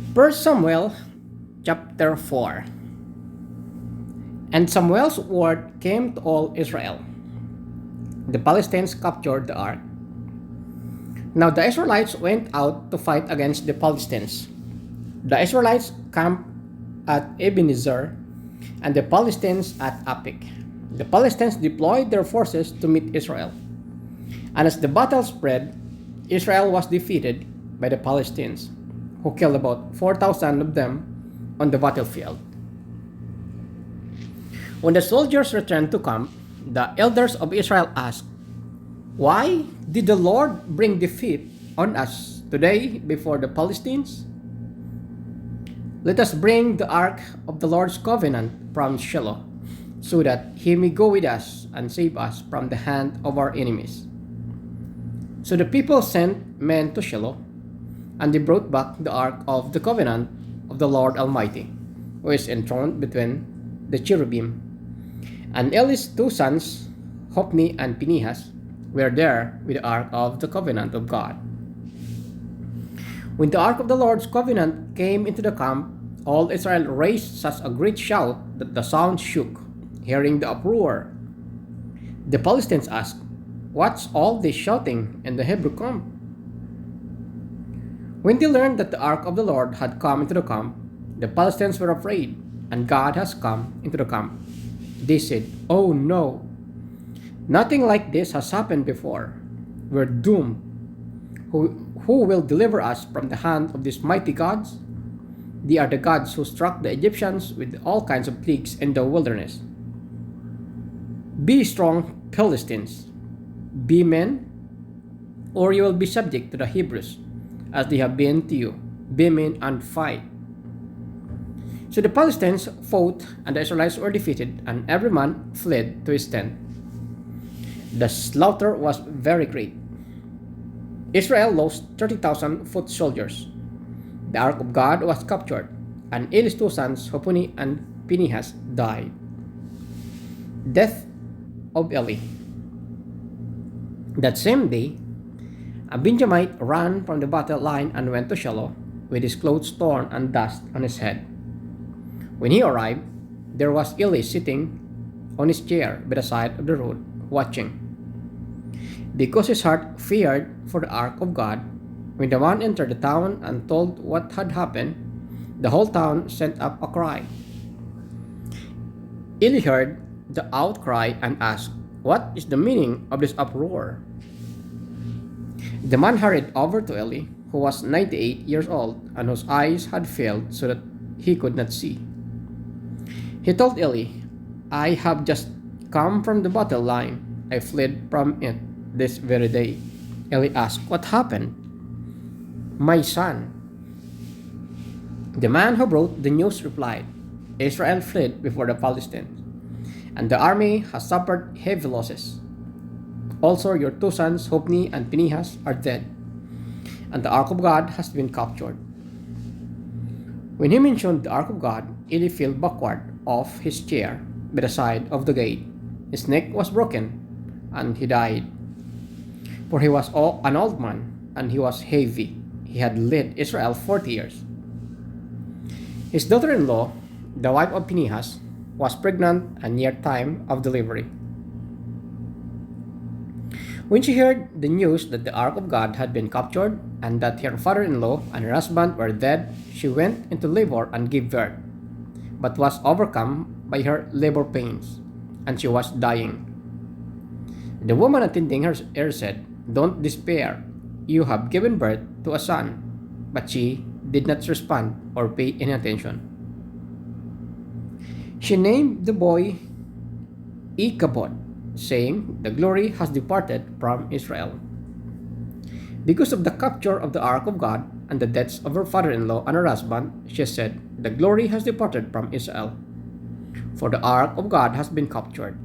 First Samuel chapter 4. And Samuel's word came to all Israel. The Philistines captured the ark. Now the Israelites went out to fight against the Philistines. The Israelites camped at Ebenezer and the Philistines at Aphek. The Philistines deployed their forces to meet Israel. And as the battle spread, Israel was defeated by the Philistines, who killed about 4,000 of them on the battlefield. When the soldiers returned to camp, the elders of Israel asked, "Why did the Lord bring defeat on us today before the Philistines? Let us bring the ark of the Lord's covenant from Shiloh, so that he may go with us and save us from the hand of our enemies." So the people sent men to Shiloh, and they brought back the ark of the covenant of the Lord Almighty, who is enthroned between the cherubim. And Eli's two sons, Hophni and Phinehas, were there with the ark of the covenant of God. When the ark of the Lord's covenant came into the camp, all Israel raised such a great shout that the sound shook, hearing the uproar. The Philistines asked, "What's all this shouting in the Hebrew camp?" When they learned that the ark of the Lord had come into the camp, the Philistines were afraid, and God has come into the camp. They said, "Oh no, nothing like this has happened before. We're doomed. Who will deliver us from the hand of these mighty gods? They are the gods who struck the Egyptians with all kinds of plagues in the wilderness. Be strong, Philistines. Be men, or you will be subject to the Hebrews, as they have been to you. Be men and fight." So the Philistines fought, and the Israelites were defeated, and every man fled to his tent. The slaughter was very great. Israel lost 30,000 foot soldiers. The ark of God was captured, and Eli's two sons, Hophni and Phinehas, died. Death of Eli. That same day, a Benjamite ran from the battle line and went to Shiloh with his clothes torn and dust on his head. When he arrived, there was Eli sitting on his chair by the side of the road, watching. Because his heart feared for the ark of God, when the man entered the town and told what had happened, the whole town sent up a cry. Eli heard the outcry and asked, "What is the meaning of this uproar?" The man hurried over to Eli, who was 98 years old and whose eyes had failed so that he could not see. He told Eli, "I have just come from the battle line. I fled from it this very day." Eli asked, "What happened?" "My son." The man who brought the news replied, "Israel fled before the Philistines, and the army has suffered heavy losses. Also, your two sons, Hophni and Phinehas, are dead, and the ark of God has been captured." When he mentioned the ark of God, Eli fell backward off his chair by the side of the gate. His neck was broken, and he died. For he was an old man, and he was heavy. He had led Israel 40 years. His daughter-in-law, the wife of Phinehas, was pregnant and near time of delivery. When she heard the news that the ark of God had been captured and that her father-in-law and her husband were dead, she went into labor and gave birth, but was overcome by her labor pains, and she was dying. The woman attending her said, "Don't despair. You have given birth to a son." But she did not respond or pay any attention. She named the boy Ichabod, saying, "The glory has departed from Israel." Because of the capture of the ark of God and the deaths of her father-in-law and her husband, she said, "The glory has departed from Israel, for the ark of God has been captured."